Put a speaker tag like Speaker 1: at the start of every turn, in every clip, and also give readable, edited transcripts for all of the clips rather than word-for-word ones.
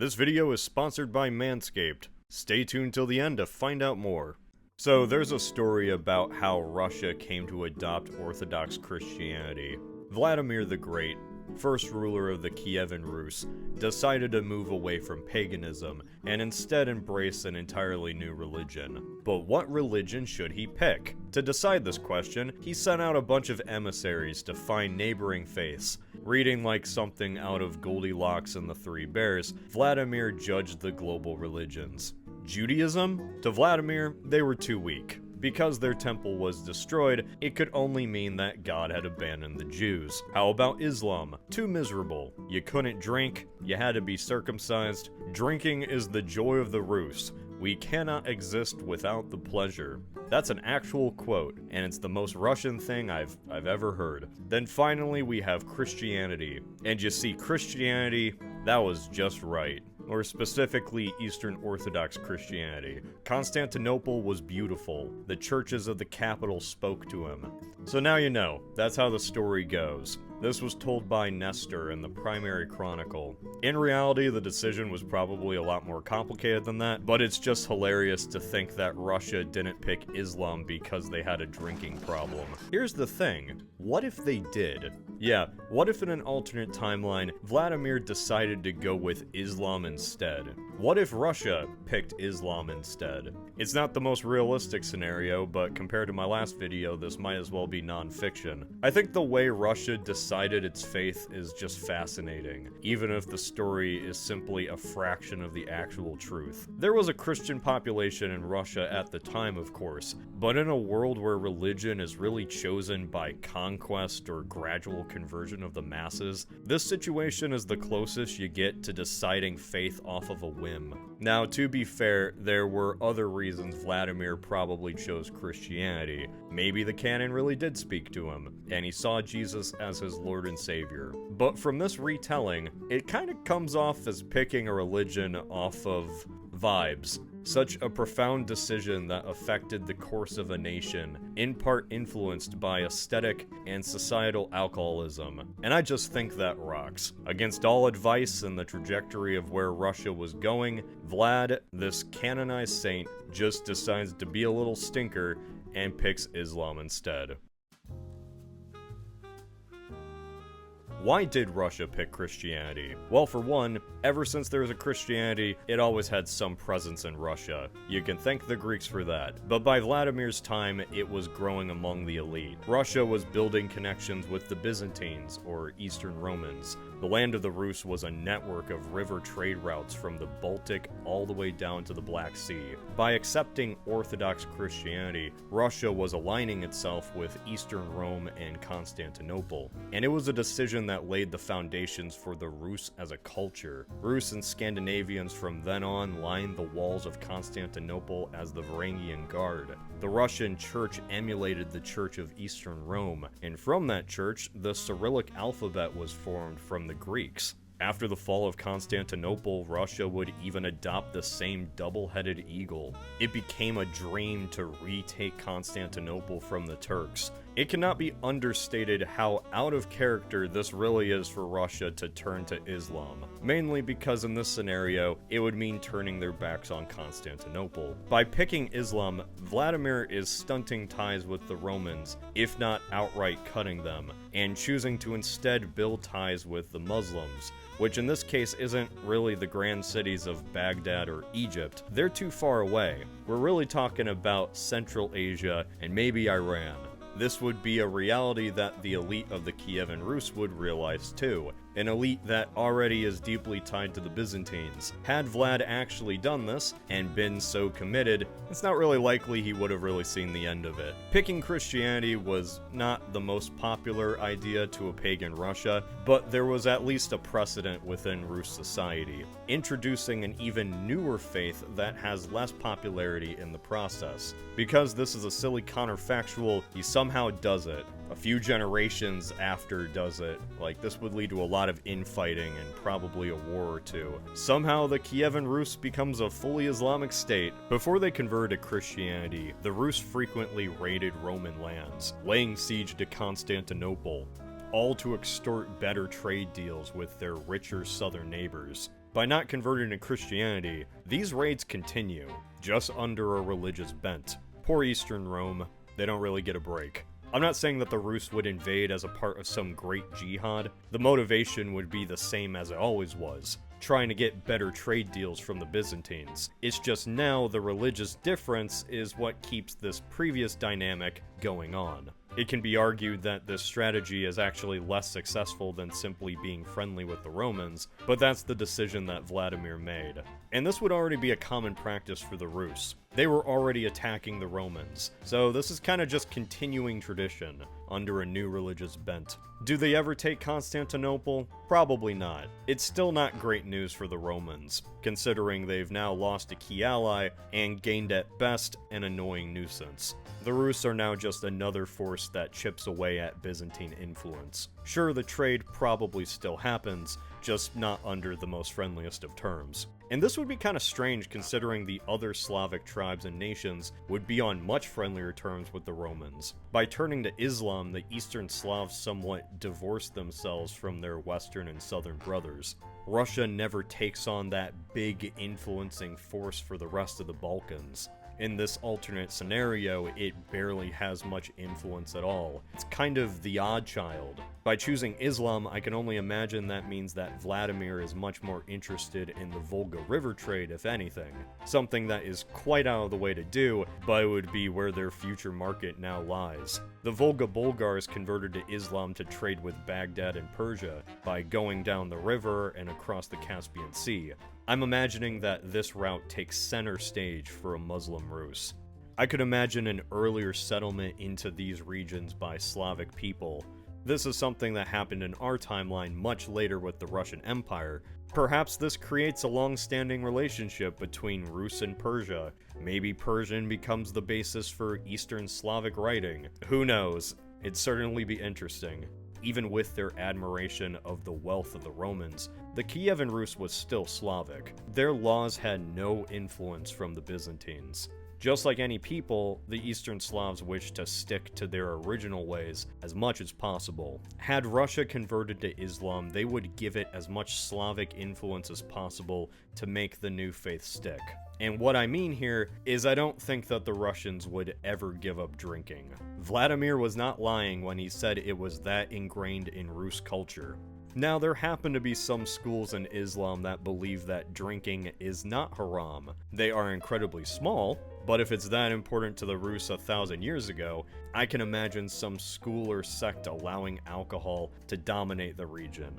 Speaker 1: This video is sponsored by Manscaped. Stay tuned till the end to find out more. So there's a story about how Russia came to adopt Orthodox Christianity. Vladimir the Great, first ruler of the Kievan Rus, decided to move away from paganism and instead embrace an entirely new religion. But what religion should he pick? To decide this question, he sent out a bunch of emissaries to find neighboring faiths. Reading like something out of Goldilocks and the Three Bears, Vladimir judged the global religions. Judaism? To Vladimir, they were too weak. Because their temple was destroyed, it could only mean that God had abandoned the Jews. How about Islam? Too miserable. You couldn't drink, you had to be circumcised. Drinking is the joy of the Rus. We cannot exist without the pleasure. That's an actual quote, and it's the most Russian thing I've ever heard. Then finally we have Christianity. And you see, Christianity, that was just right. Or specifically Eastern Orthodox Christianity. Constantinople was beautiful. The churches of the capital spoke to him. So now you know, that's how the story goes. This was told by Nestor in the primary chronicle. In reality, the decision was probably a lot more complicated than that, but it's just hilarious to think that Russia didn't pick Islam because they had a drinking problem. Here's the thing, what if they did? Yeah, what if in an alternate timeline, Vladimir decided to go with Islam instead? What if Russia picked Islam instead? It's not the most realistic scenario, but compared to my last video, this might as well be non-fiction. I think the way Russia decided its faith is just fascinating, even if the story is simply a fraction of the actual truth. There was a Christian population in Russia at the time, of course, but in a world where religion is really chosen by conquest or gradual conversion of the masses, this situation is the closest you get to deciding faith off of a whim. Now, to be fair, there were other reasons Vladimir probably chose Christianity. Maybe the canon really did speak to him, and he saw Jesus as his Lord and Savior. But from this retelling, it kind of comes off as picking a religion off of vibes. Such a profound decision that affected the course of a nation, in part influenced by aesthetic and societal alcoholism. And I just think that rocks. Against all advice and the trajectory of where Russia was going, Vlad, this canonized saint, just decides to be a little stinker and picks Islam instead. Why did Russia pick Christianity? Well, for one, ever since there was a Christianity, it always had some presence in Russia. You can thank the Greeks for that. But by Vladimir's time, it was growing among the elite. Russia was building connections with the Byzantines, or Eastern Romans. The land of the Rus was a network of river trade routes from the Baltic all the way down to the Black Sea. By accepting Orthodox Christianity, Russia was aligning itself with Eastern Rome and Constantinople. And it was a decision that laid the foundations for the Rus as a culture. Rus and Scandinavians from then on lined the walls of Constantinople as the Varangian Guard. The Russian church emulated the Church of Eastern Rome, and from that church, the Cyrillic alphabet was formed from the Greeks. After the fall of Constantinople, Russia would even adopt the same double-headed eagle. It became a dream to retake Constantinople from the Turks. It cannot be understated how out of character this really is for Russia to turn to Islam, mainly because in this scenario, it would mean turning their backs on Constantinople. By picking Islam, Vladimir is stunting ties with the Romans, if not outright cutting them, and choosing to instead build ties with the Muslims, which in this case isn't really the grand cities of Baghdad or Egypt. They're too far away. We're really talking about Central Asia and maybe Iran. This would be a reality that the elite of the Kievan Rus would realize too, an elite that already is deeply tied to the Byzantines. Had Vlad actually done this, and been so committed, it's not really likely he would have really seen the end of it. Picking Christianity was not the most popular idea to a pagan Russia, but there was at least a precedent within Rus society, introducing an even newer faith that has less popularity in the process. Because this is a silly counterfactual, he somehow does it. A few generations after does it. Like, this would lead to a lot of infighting and probably a war or two. Somehow the Kievan Rus becomes a fully Islamic state. Before they converted to Christianity, the Rus frequently raided Roman lands, laying siege to Constantinople, all to extort better trade deals with their richer southern neighbors. By not converting to Christianity, these raids continue, just under a religious bent. Poor Eastern Rome, they don't really get a break. I'm not saying that the Rus would invade as a part of some great jihad. The motivation would be the same as it always was, trying to get better trade deals from the Byzantines. It's just now the religious difference is what keeps this previous dynamic going on. It can be argued that this strategy is actually less successful than simply being friendly with the Romans, but that's the decision that Vladimir made. And this would already be a common practice for the Rus. They were already attacking the Romans, so this is kind of just continuing tradition under a new religious bent. Do they ever take Constantinople? Probably not. It's still not great news for the Romans, considering they've now lost a key ally and gained at best an annoying nuisance. The Rus are now just another force that chips away at Byzantine influence. Sure, the trade probably still happens, just not under the most friendliest of terms. And this would be kind of strange considering the other Slavic tribes and nations would be on much friendlier terms with the Romans. By turning to Islam, the Eastern Slavs somewhat divorced themselves from their Western and Southern brothers. Russia never takes on that big influencing force for the rest of the Balkans. In this alternate scenario, it barely has much influence at all. It's kind of the odd child. By choosing Islam, I can only imagine that means that Vladimir is much more interested in the Volga River trade, if anything. Something that is quite out of the way to do, but it would be where their future market now lies. The Volga Bulgars converted to Islam to trade with Baghdad and Persia by going down the river and across the Caspian Sea. I'm imagining that this route takes center stage for a Muslim Rus. I could imagine an earlier settlement into these regions by Slavic people. This is something that happened in our timeline much later with the Russian Empire. Perhaps this creates a long-standing relationship between Rus and Persia. Maybe Persian becomes the basis for Eastern Slavic writing. Who knows? It'd certainly be interesting. Even with their admiration of the wealth of the Romans, the Kievan Rus was still Slavic. Their laws had no influence from the Byzantines. Just like any people, the Eastern Slavs wished to stick to their original ways as much as possible. Had Russia converted to Islam, they would give it as much Slavic influence as possible to make the new faith stick. And what I mean here is I don't think that the Russians would ever give up drinking. Vladimir was not lying when he said it was that ingrained in Rus culture. Now, there happen to be some schools in Islam that believe that drinking is not haram. They are incredibly small, but if it's that important to the Rus 1,000 years ago, I can imagine some school or sect allowing alcohol to dominate the region.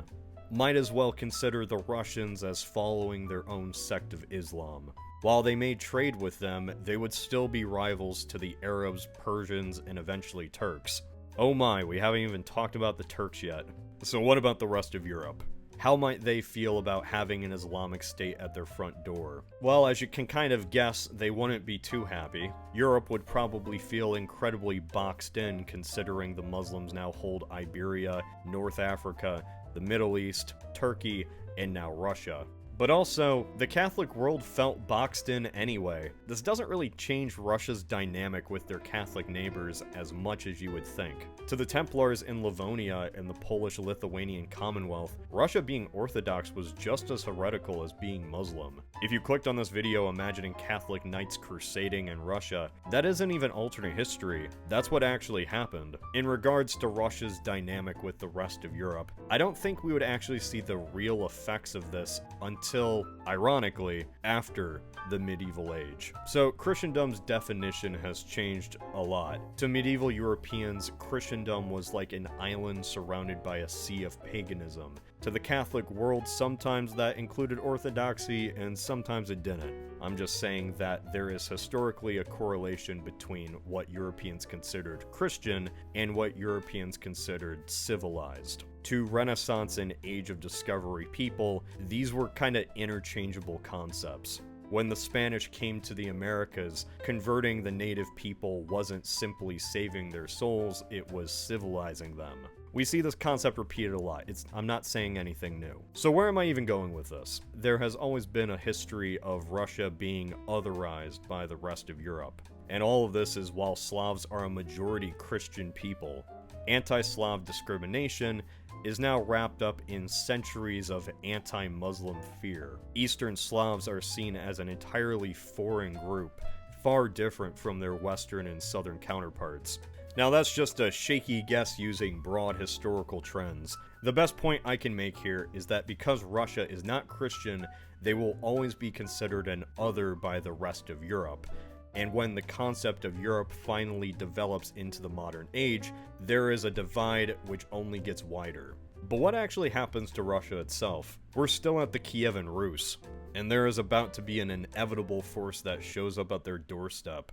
Speaker 1: Might as well consider the Russians as following their own sect of Islam. While they may trade with them, they would still be rivals to the Arabs, Persians, and eventually Turks. Oh my, we haven't even talked about the Turks yet. So what about the rest of Europe? How might they feel about having an Islamic state at their front door? Well, as you can kind of guess, they wouldn't be too happy. Europe would probably feel incredibly boxed in considering the Muslims now hold Iberia, North Africa, the Middle East, Turkey, and now Russia. But also, the Catholic world felt boxed in anyway. This doesn't really change Russia's dynamic with their Catholic neighbors as much as you would think. To the Templars in Livonia and the Polish-Lithuanian Commonwealth, Russia being Orthodox was just as heretical as being Muslim. If you clicked on this video imagining Catholic knights crusading in Russia, that isn't even alternate history. That's what actually happened. In regards to Russia's dynamic with the rest of Europe, I don't think we would actually see the real effects of this until, ironically, after the medieval age. So Christendom's definition has changed a lot. To medieval Europeans, Christendom was like an island surrounded by a sea of paganism. To the Catholic world, sometimes that included orthodoxy and sometimes it didn't. I'm just saying that there is historically a correlation between what Europeans considered Christian and what Europeans considered civilized. To Renaissance and Age of Discovery people, these were kind of interchangeable concepts. When the Spanish came to the Americas, converting the native people wasn't simply saving their souls, it was civilizing them. We see this concept repeated a lot. I'm not saying anything new. So where am I even going with this? There has always been a history of Russia being otherized by the rest of Europe. And all of this is while Slavs are a majority Christian people. Anti-Slav discrimination is now wrapped up in centuries of anti-Muslim fear. Eastern Slavs are seen as an entirely foreign group, far different from their Western and Southern counterparts. Now that's just a shaky guess using broad historical trends. The best point I can make here is that because Russia is not Christian, they will always be considered an other by the rest of Europe. And when the concept of Europe finally develops into the modern age, there is a divide which only gets wider. But what actually happens to Russia itself? We're still at the Kievan Rus, and there is about to be an inevitable force that shows up at their doorstep.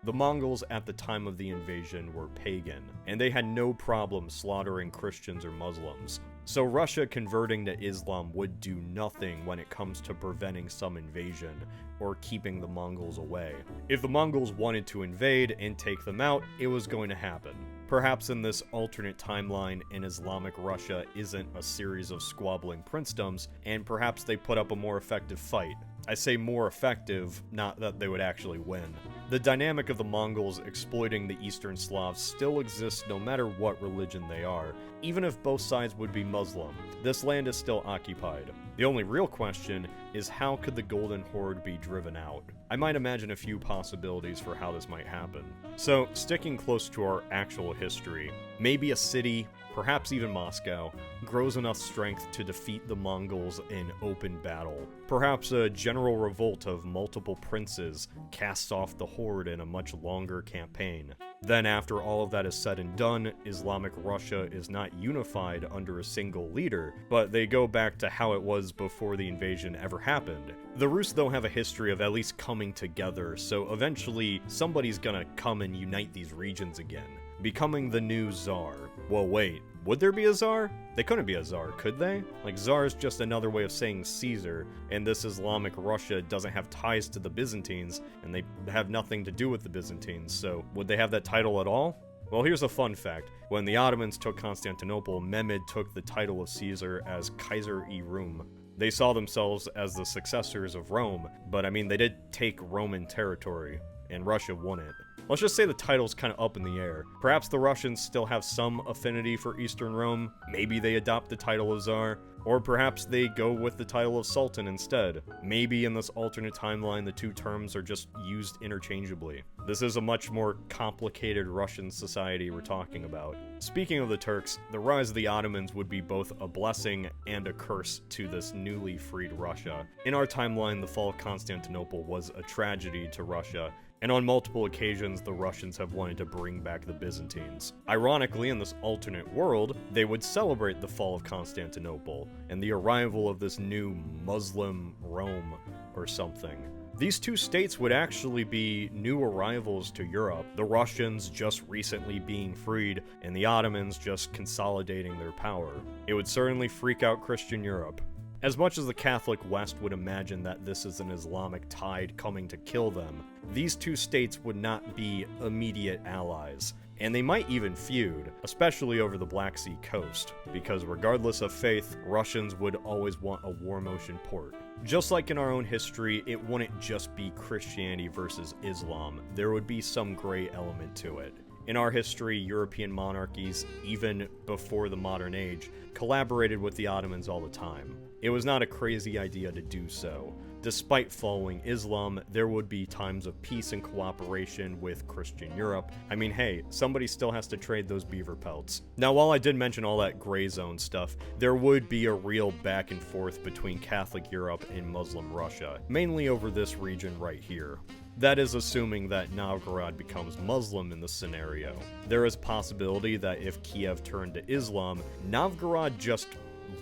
Speaker 1: The Mongols at the time of the invasion were pagan, and they had no problem slaughtering Christians or Muslims. So Russia converting to Islam would do nothing when it comes to preventing some invasion, or keeping the Mongols away. If the Mongols wanted to invade and take them out, it was going to happen. Perhaps in this alternate timeline, an Islamic Russia isn't a series of squabbling princedoms, and perhaps they put up a more effective fight. I say more effective, not that they would actually win. The dynamic of the Mongols exploiting the Eastern Slavs still exists no matter what religion they are. Even if both sides would be Muslim, this land is still occupied. The only real question is how could the Golden Horde be driven out? I might imagine a few possibilities for how this might happen. So, sticking close to our actual history, maybe a city, perhaps even Moscow, grows enough strength to defeat the Mongols in open battle. Perhaps a general revolt of multiple princes casts off the horde in a much longer campaign. Then after all of that is said and done, Islamic Russia is not unified under a single leader, but they go back to how it was before the invasion ever happened. The Rus though have a history of at least coming together, so eventually somebody's gonna come and unite these regions again, becoming the new Tsar. Well wait, would there be a Tsar? They couldn't be a Tsar, could they? Like, Tsar is just another way of saying Caesar, and this Islamic Russia doesn't have ties to the Byzantines, and they have nothing to do with the Byzantines, so would they have that title at all? Well, here's a fun fact. When the Ottomans took Constantinople, Mehmed took the title of Caesar as Kaiser-i-Rum. They saw themselves as the successors of Rome, but I mean, they did take Roman territory, and Russia won it. Let's just say the title's kind of up in the air. Perhaps the Russians still have some affinity for Eastern Rome, maybe they adopt the title of Tsar, or perhaps they go with the title of Sultan instead. Maybe in this alternate timeline the two terms are just used interchangeably. This is a much more complicated Russian society we're talking about. Speaking of the Turks, the rise of the Ottomans would be both a blessing and a curse to this newly freed Russia. In our timeline, the fall of Constantinople was a tragedy to Russia, and on multiple occasions the Russians have wanted to bring back the Byzantines. Ironically, in this alternate world, they would celebrate the fall of Constantinople and the arrival of this new Muslim Rome or something. These two states would actually be new arrivals to Europe, the Russians just recently being freed and the Ottomans just consolidating their power. It would certainly freak out Christian Europe. As much as the Catholic West would imagine that this is an Islamic tide coming to kill them, these two states would not be immediate allies, and they might even feud, especially over the Black Sea coast, because regardless of faith, Russians would always want a war motion port. Just like in our own history, it wouldn't just be Christianity versus Islam, there would be some gray element to it. In our history, European monarchies, even before the modern age, collaborated with the Ottomans all the time. It was not a crazy idea to do so. Despite following Islam, there would be times of peace and cooperation with Christian Europe. I mean, hey, somebody still has to trade those beaver pelts. Now, while I did mention all that gray zone stuff, there would be a real back and forth between Catholic Europe and Muslim Russia, mainly over this region right here. That is assuming that Novgorod becomes Muslim in this scenario. There is a possibility that if Kiev turned to Islam, Novgorod just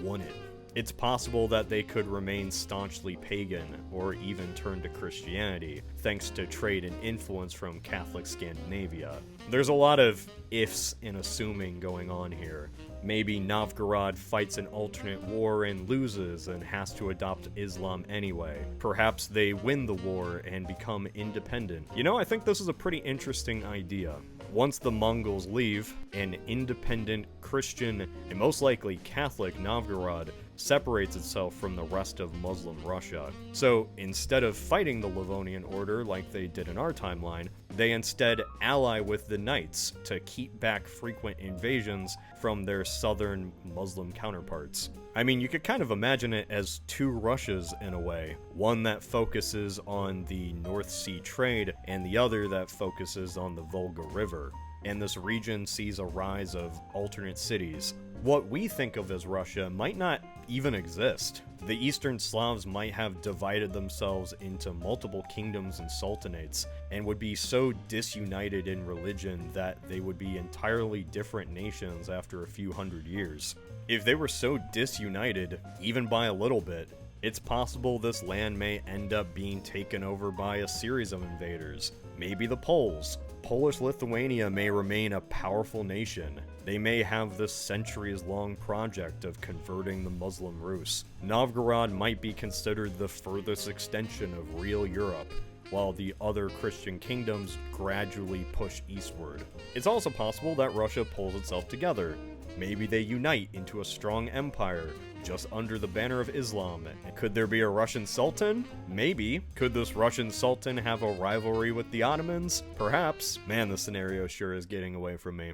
Speaker 1: won it. It's possible that they could remain staunchly pagan, or even turn to Christianity, thanks to trade and influence from Catholic Scandinavia. There's a lot of ifs and assuming going on here. Maybe Novgorod fights an alternate war and loses and has to adopt Islam anyway. Perhaps they win the war and become independent. You know, I think this is a pretty interesting idea. Once the Mongols leave, an independent Christian and most likely Catholic Novgorod separates itself from the rest of Muslim Russia. So instead of fighting the Livonian order like they did in our timeline, They instead ally with the Knights to keep back frequent invasions from their southern Muslim counterparts. I mean, you could kind of imagine it as two Russias in a way. One that focuses on the North Sea trade, and the other that focuses on the Volga River. And this region sees a rise of alternate cities. What we think of as Russia might not even exist. The Eastern Slavs might have divided themselves into multiple kingdoms and sultanates, and would be so disunited in religion that they would be entirely different nations after a few hundred years. If they were so disunited, even by a little bit, it's possible this land may end up being taken over by a series of invaders. Maybe the Poles. Polish Lithuania may remain a powerful nation. They may have this centuries-long project of converting the Muslim Rus. Novgorod might be considered the furthest extension of real Europe, while the other Christian kingdoms gradually push eastward. It's also possible that Russia pulls itself together. Maybe they unite into a strong empire, just under the banner of Islam. Could there be a Russian Sultan? Maybe. Could this Russian Sultan have a rivalry with the Ottomans? Perhaps. Man, the scenario sure is getting away from me.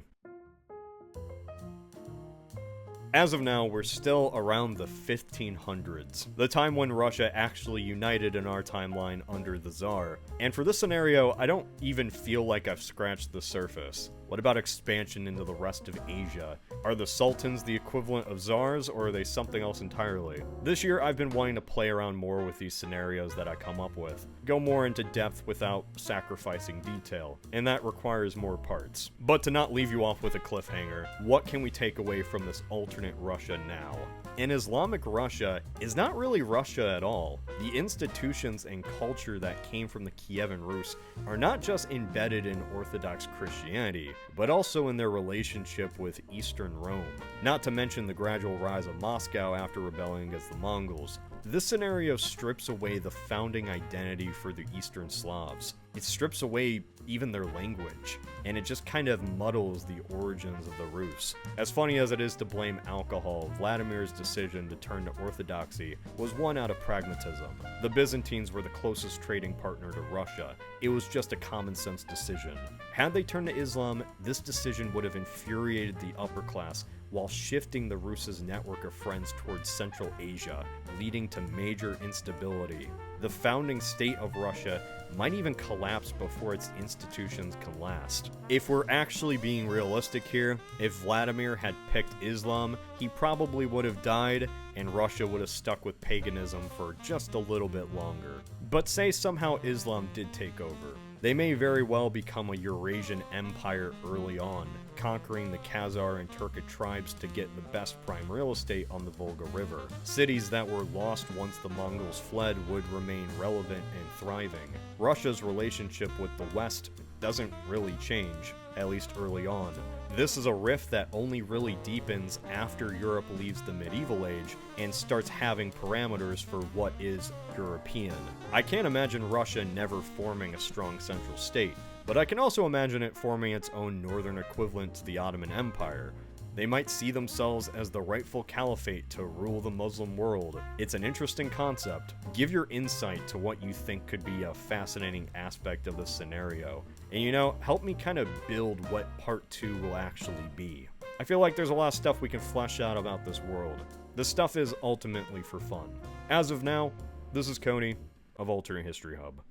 Speaker 1: As of now, we're still around the 1500s, the time when Russia actually united in our timeline under the Tsar. And for this scenario, I don't even feel like I've scratched the surface. What about expansion into the rest of Asia? Are the sultans the equivalent of czars, or are they something else entirely? This year, I've been wanting to play around more with these scenarios that I come up with. Go more into depth without sacrificing detail, and that requires more parts. But to not leave you off with a cliffhanger, what can we take away from this alternate Russia now? And Islamic Russia is not really Russia at all. The institutions and culture that came from the Kievan Rus are not just embedded in Orthodox Christianity, but also in their relationship with Eastern Rome. Not to mention the gradual rise of Moscow after rebelling against the Mongols. This scenario strips away the founding identity for the Eastern Slavs. It strips away even their language, and it just kind of muddles the origins of the Rus. As funny as it is to blame alcohol, Vladimir's decision to turn to Orthodoxy was one out of pragmatism. The Byzantines were the closest trading partner to Russia. It was just a common sense decision. Had they turned to Islam, this decision would have infuriated the upper class while shifting the Rus' network of friends towards Central Asia, leading to major instability. The founding state of Russia might even collapse before its institutions can last. If we're actually being realistic here, if Vladimir had picked Islam, he probably would have died, and Russia would have stuck with paganism for just a little bit longer. But say somehow Islam did take over. They may very well become a Eurasian empire early on, conquering the Khazar and Turkic tribes to get the best prime real estate on the Volga River. Cities that were lost once the Mongols fled would remain relevant and thriving. Russia's relationship with the West doesn't really change, at least early on. This is a rift that only really deepens after Europe leaves the medieval age and starts having parameters for what is European. I can't imagine Russia never forming a strong central state, but I can also imagine it forming its own northern equivalent to the Ottoman Empire. They might see themselves as the rightful caliphate to rule the Muslim world. It's an interesting concept. Give your insight to what you think could be a fascinating aspect of this scenario. And help me kind of build what part 2 will actually be. I feel like there's a lot of stuff we can flesh out about this world. This stuff is ultimately for fun. As of now, this is Coney of Alternate History Hub.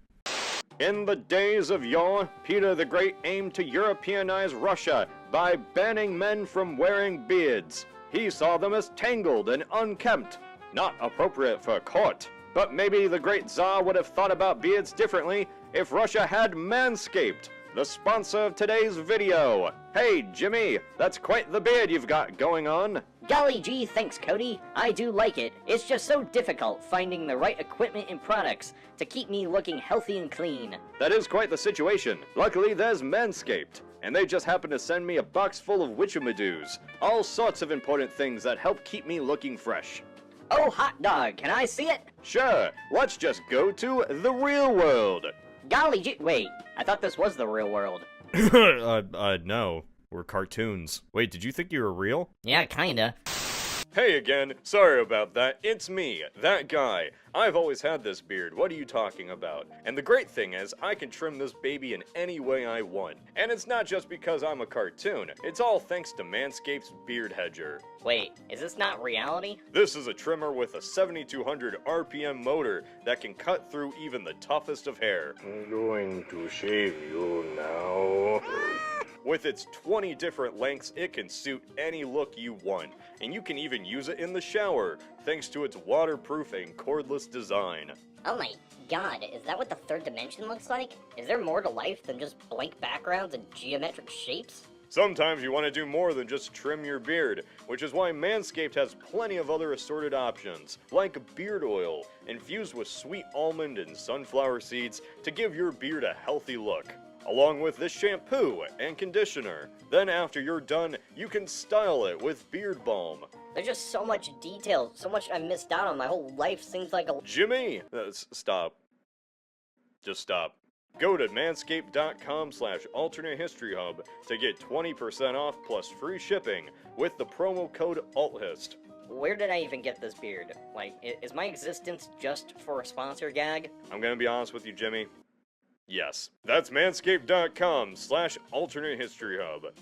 Speaker 1: In the days of yore, Peter the Great aimed to Europeanize Russia by banning men from wearing beards. He saw them as tangled and unkempt, not appropriate for court. But maybe the great Tsar would have thought about beards differently if Russia had Manscaped, the sponsor of today's video. Hey, Jimmy, that's quite the beard you've got going on.
Speaker 2: Golly gee, thanks, Cody. I do like it. It's just so difficult finding the right equipment and products to keep me looking healthy and clean.
Speaker 1: That is quite the situation. Luckily, there's Manscaped, and they just happened to send me a box full of witchamadoos. All sorts of important things that help keep me looking fresh.
Speaker 2: Oh, hot dog, can I see it?
Speaker 1: Sure, let's just go to the real world.
Speaker 2: Golly gee, wait, I thought this was the real world.
Speaker 1: No. We're cartoons. Wait, did you think you were real?
Speaker 2: Yeah, kinda.
Speaker 1: Hey again, sorry about that, it's me, that guy. I've always had this beard, what are you talking about? And the great thing is, I can trim this baby in any way I want. And it's not just because I'm a cartoon, it's all thanks to Manscaped's Beard Hedger.
Speaker 2: Wait, is this not reality?
Speaker 1: This is a trimmer with a 7200 RPM motor that can cut through even the toughest of hair.
Speaker 3: I'm going to shave you now.
Speaker 1: With its 20 different lengths, it can suit any look you want, and you can even use it in the shower, thanks to its waterproof and cordless design.
Speaker 4: Oh my god, is that what the third dimension looks like? Is there more to life than just blank backgrounds and geometric shapes?
Speaker 1: Sometimes you want to do more than just trim your beard, which is why Manscaped has plenty of other assorted options, like beard oil, infused with sweet almond and sunflower seeds to give your beard a healthy look, along with this shampoo and conditioner. Then after you're done, you can style it with beard balm.
Speaker 4: There's just so much detail, so much I missed out on. My whole life seems like a...
Speaker 1: Jimmy! Stop. Just stop. Go to manscaped.com/AlternateHistoryHub to get 20% off plus free shipping with the promo code ALTHIST.
Speaker 2: Where did I even get this beard? Like, is my existence just for a sponsor gag?
Speaker 1: I'm gonna be honest with you, Jimmy. Yes. That's manscaped.com/AlternateHistoryHub.